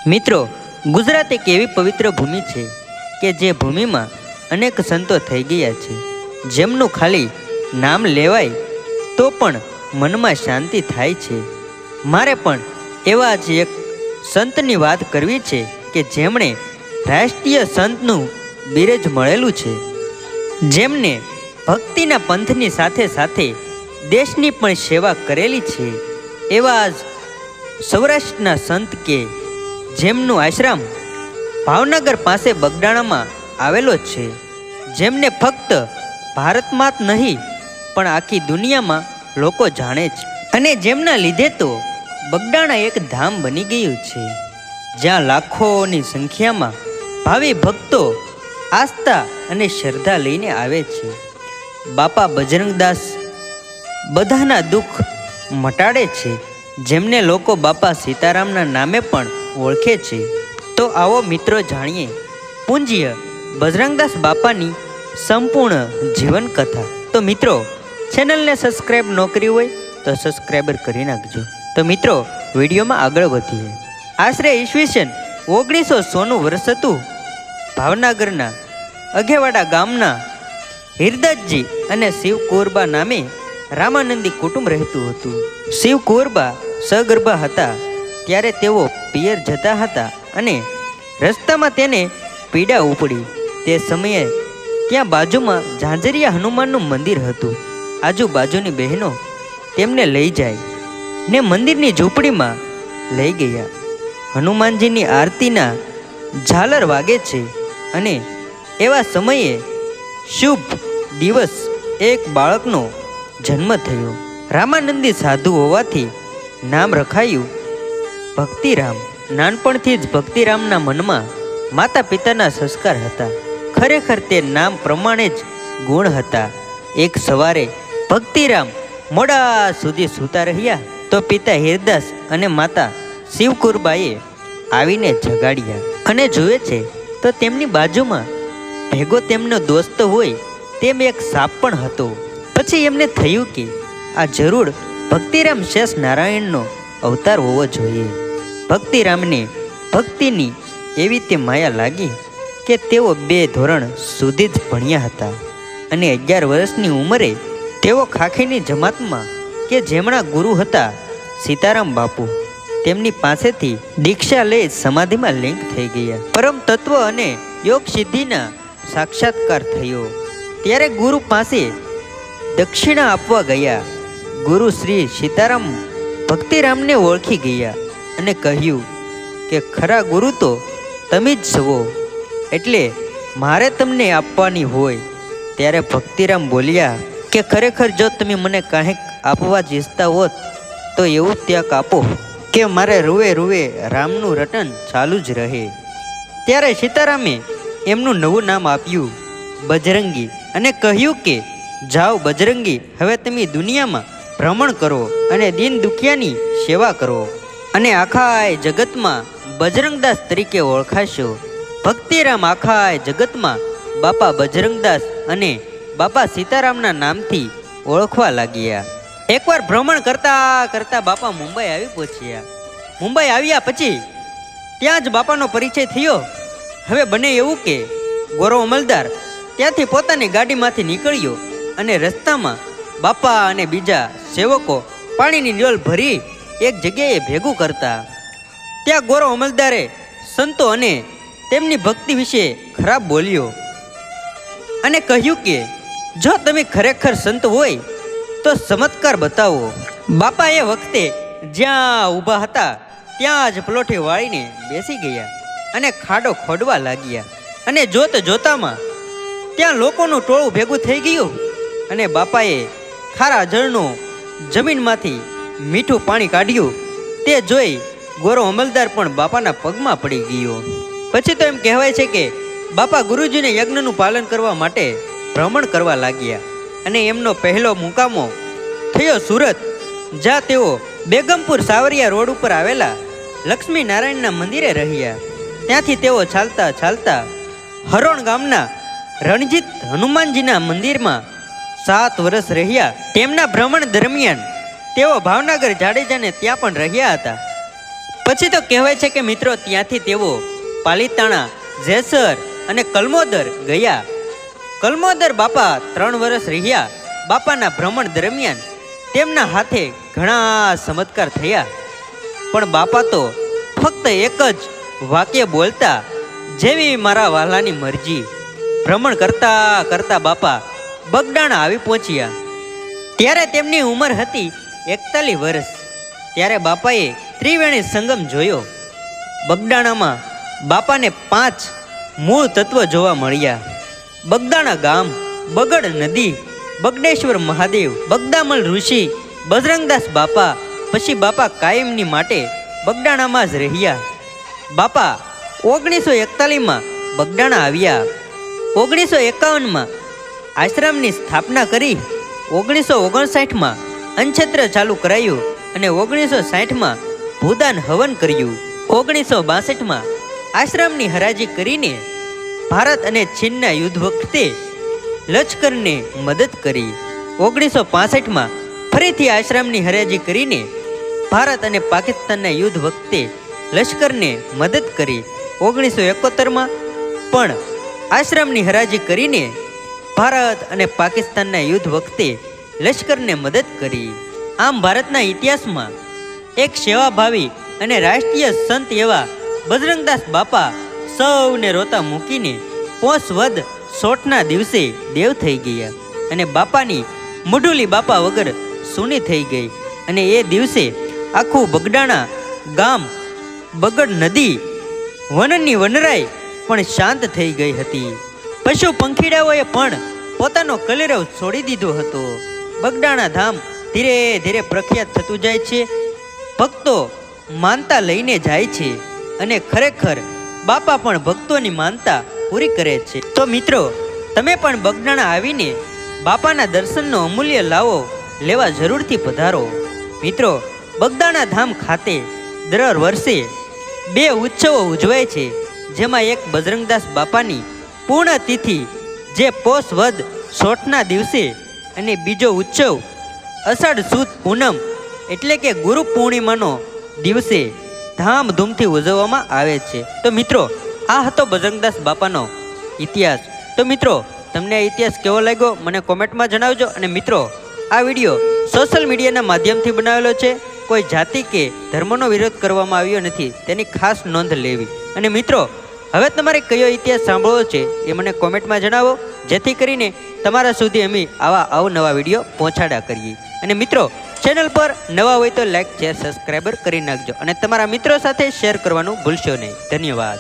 મિત્રો, ગુજરાત એક એવી પવિત્ર ભૂમિ છે કે જે ભૂમિમાં અનેક સંતો થઈ ગયા છે, જેમનું ખાલી નામ લેવાય તો પણ મનમાં શાંતિ થાય છે. મારે પણ એવા જ એક સંતની વાત કરવી છે કે જેમણે રાષ્ટ્રીય સંતનું બિરજ મળેલું છે, જેમને ભક્તિના પંથની સાથે સાથે દેશની પણ સેવા કરેલી છે. એવા જ સૌરાષ્ટ્રના સંત કે જેમનું આશ્રમ ભાવનગર પાસે બગડાણામાં આવેલો છે, જેમને ફક્ત ભારતમાં જ નહીં પણ આખી દુનિયામાં લોકો જાણે છે, અને જેમના લીધે તો બગડાણા એક ધામ બની ગયું છે, જ્યાં લાખોની સંખ્યામાં ભાવિ ભક્તો આસ્થા અને શ્રદ્ધા લઈને આવે છે. બાપા બજરંગદાસ બધાના દુઃખ મટાડે છે, જેમને લોકો બાપા સીતારામના નામે પણ ઓળખે છે. તો આવો મિત્રો જાણીએ પૂજ્ય બજરંગદાસ બાપાની સંપૂર્ણ જીવન કથા. તો મિત્રો, ચેનલને સબસ્ક્રાઈબ ન કરી હોય તો સબસ્ક્રાઈબર કરી નાખજો. તો મિત્રો, વિડીયોમાં આગળ વધીએ. આશરે ઈસવીસન 1900નું વર્ષ હતું. ભાવનગરના અઘેવાડા ગામના હિરદાસજી અને શિવકુંવરબા નામે રામાનંદી કુટુંબ રહેતું હતું. શિવકુંવરબા સગર્ભા હતા ત્યારે તેઓ પિયર જતા હતા અને રસ્તામાં તેને પીડા ઉપડી. તે સમયે ત્યાં બાજુમાં ઝાંઝરિયા હનુમાનનું મંદિર હતું. આજુબાજુની બહેનો તેમને લઈ જાય ને મંદિરની ઝૂંપડીમાં લઈ ગયા. હનુમાનજીની આરતીના ઝાલર વાગે છે અને એવા સમયે શુભ દિવસ એક બાળકનો જન્મ થયો. રામાનંદી સાધુ હોવાથી નામ રખાયું ભક્તિરામ. નાનપણથી જ ભક્તિરામના મનમાં માતા પિતાના સંસ્કાર હતા. ખરેખર તે નામ પ્રમાણે જ ગુણ હતા. એક સવારે ભક્તિરામ મોડા સુધી સૂતા રહ્યા તો પિતા હિરદાસ અને માતા શિવકુંવરબાએ આવીને જગાડ્યા અને જુએ છે તો તેમની બાજુમાં ભેગો તેમનો દોસ્ત હોય તેમ એક સાપ પણ હતો. પછી એમને થયું કે આ જરૂર ભક્તિરામ શેષ નારાયણનો અવતાર હોવો જોઈએ. ભક્તિરામને ભક્તિની એવી તે માયા લાગી કે તેઓ 2 ધોરણ સુધી જ ભણ્યા હતા અને 11 વર્ષની ઉંમરે તેઓ ખાખીની જમાતમાં કે જેમના ગુરુ હતા સીતારામ બાપુ, તેમની પાસેથી દીક્ષા લઈ સમાધિમાં લીન થઈ ગયા. પરમ તત્વ અને યોગ સિદ્ધિના સાક્ષાત્કાર થયો. ત્યારે ગુરુ પાસે દક્ષિણા આપવા ગયા. ગુરુ શ્રી સીતારામ ભક્તિરામને ઓળખી ગયા અને કહ્યું કે ખરા ગુરુ તો તમે જ છો, એટલે મારે તમને આપવાની હોય. ત્યારે ભક્તિરામ બોલ્યા કે ખરેખર જો તમે મને કાંઈક આપવા જ ઈચ્છતા હોત તો એવું ત્યાગ આપો કે મારે રૂવે રૂવે રામનું રટન ચાલુ જ રહે. ત્યારે સીતારામે એમનું નવું નામ આપ્યું બજરંગી અને કહ્યું કે જાઓ બજરંગી, હવે તમે દુનિયામાં ભ્રમણ કરો અને દીન દુખિયાની સેવા કરો અને આખા જગતમાં બજરંગદાસ તરીકે ઓળખાશો. ભક્તિરામ આખા જગતમાં બાપા બજરંગદાસ અને બાપા સીતારામના નામથી ઓળખવા લાગ્યા. એકવાર ભ્રમણ કરતા કરતા બાપા મુંબઈ આવી પહોંચ્યા. મુંબઈ આવ્યા પછી ત્યાં જ બાપાનો પરિચય થયો. હવે બને એવું કે ગોરો અમલદાર ત્યાંથી પોતાની ગાડીમાંથી નીકળ્યો અને રસ્તામાં બાપા અને બીજા સેવકો પાણીની ડોલ ભરી એક જગ્યાએ ભેગું કરતા. ત્યાં ગોરો અમલદારે સંતો અને તેમની ભક્તિ વિશે ખરાબ બોલ્યો અને કહ્યું કે જો તમે ખરેખર સંત હોય તો ચમત્કાર બતાવો. બાપા એ વખતે જ્યાં ઊભા હતા ત્યાં જ પલોઠી વાળીને બેસી ગયા અને ખાડો ખોદવા લાગ્યા. અને જોતામાં ત્યાં લોકોનું ટોળું ભેગું થઈ ગયું અને બાપાએ ખારા જળનું જમીનમાંથી મીઠું પાણી કાઢ્યું. તે જોઈ ગોરો અમલદાર પણ બાપાના પગમાં પડી ગયો. પછી તો એમ કહેવાય છે કે બાપા ગુરુજીને યજ્ઞનું પાલન કરવા માટે ભ્રમણ કરવા લાગ્યા અને એમનો પહેલો મુકામો થયો સુરત, જ્યાં તેઓ બેગમપુર સાવરિયા રોડ ઉપર આવેલા લક્ષ્મી નારાયણના મંદિરે રહ્યા. ત્યાંથી તેઓ ચાલતા ચાલતા હરોણ ગામના રણજીત હનુમાનજીના મંદિરમાં 7 વર્ષ રહ્યા. તેમના ભ્રમણ દરમિયાન તેઓ ભાવનગર જાડેજાને ત્યાં પણ રહ્યા હતા. પછી તો કહેવાય છે કે મિત્રો ત્યાંથી તેઓ પાલીતાણા, જેસર અને કલમોદર ગયા. કલમોદર બાપા 3 વર્ષ રહ્યા. બાપાના ભ્રમણ દરમિયાન તેમના હાથે ઘણા ચમત્કાર થયા. પણ બાપા તો ફક્ત એક જ વાક્ય બોલતા, જેવી મારા વાલાની મરજી. ભ્રમણ કરતા કરતા બાપા બગડાણા આવી પહોંચ્યા. ત્યારે તેમની ઉંમર હતી 41 વર્ષ. ત્યારે બાપાએ ત્રિવેણી સંગમ જોયો. બગડાણામાં બાપાને 5 મૂળ તત્વ જોવા મળ્યા. બગદાણા ગામ, બગડ નદી, બગડેશ્વર મહાદેવ, બગદામલ ઋષિ, બજરંગદાસ બાપા. પછી બાપા કાયમની માટે બગડાણામાં જ રહ્યા. બાપા 1941માં બગડાણા આવ્યા. 1951માં આશ્રમની સ્થાપના કરી. 1959માં અન્નછત્ર ચાલુ કરાયું અને 1960માં ભૂદાન હવન કર્યું. 1962માં આશ્રમની હરાજી કરીને ભારત અને ચીનના યુદ્ધ વખતે લશ્કરને મદદ કરી. 1965માં ફરીથી આશ્રમની હરાજી કરીને ભારત અને પાકિસ્તાનના યુદ્ધ વખતે લશ્કરને મદદ કરી. 1971માં પણ આશ્રમની હરાજી કરીને ભારત અને પાકિસ્તાનના યુદ્ધ વખતે લશ્કરને મદદ કરી. આમ ભારતના ઇતિહાસમાં એક સેવાભાવી અને રાષ્ટ્રીય સંત એવા બજરંગદાસ બાપા સૌને રોતા મૂકીને પોષ વદ 16ના દિવસે દેવ થઈ ગયા અને બાપાની મુઢુલી બાપા વગર સૂની થઈ ગઈ. અને એ દિવસે આખું બગડાણા ગામ, બગડ નદી, વનની વનરાઈ પણ શાંત થઈ ગઈ હતી. પશુ પંખીડાઓએ પણ પોતાનો કલરવ છોડી દીધો હતો. બગડાણા ધામ ધીરે ધીરે પ્રખ્યાત થતું જાય છે. ભક્તો માનતા લઈને જાય છે અને ખરેખર બાપા પણ ભક્તોની માનતા પૂરી કરે છે. તો મિત્રો તમે પણ બગડાણા આવીને બાપાના દર્શનનો અમૂલ્ય લાવો લેવા જરૂરથી પધારો. મિત્રો બગદાણા ધામ ખાતે દર વર્ષે 2 ઉત્સવો ઉજવાય છે, જેમાં એક બજરંગદાસ બાપાની પૂર્ણતિથિ જે પોષ વદ 16ના દિવસે અને બીજો ઉત્સવ અષાઢ સુદ પૂનમ એટલે કે ગુરુ પૂર્ણિમાનો દિવસે ધામધૂમથી ઉજવવામાં આવે છે. તો મિત્રો આ હતો બજરંગદાસ બાપાનો ઇતિહાસ. તો મિત્રો તમને આ ઇતિહાસ કેવો લાગ્યો મને કોમેન્ટમાં જણાવજો. અને મિત્રો આ વિડીયો સોશિયલ મીડિયાના માધ્યમથી બનાવેલો છે. કોઈ જાતિ કે ધર્મનો વિરોધ કરવામાં આવ્યો નથી, તેની ખાસ નોંધ લેવી. અને મિત્રો હવે તમારે કયો ઇતિહાસ સાંભળવો છે એ મને કોમેન્ટમાં જણાવો, જેથી કરીને તમારા સુધી અમે આવા અવનવા વિડીયો પહોંચાડ્યા કરીએ. અને મિત્રો ચેનલ પર નવા હોય તો લાઈક, શેર, સબસ્ક્રાઈબર કરી નાખજો અને તમારા મિત્રો સાથે શેર કરવાનું ભૂલશો નહીં. ધન્યવાદ.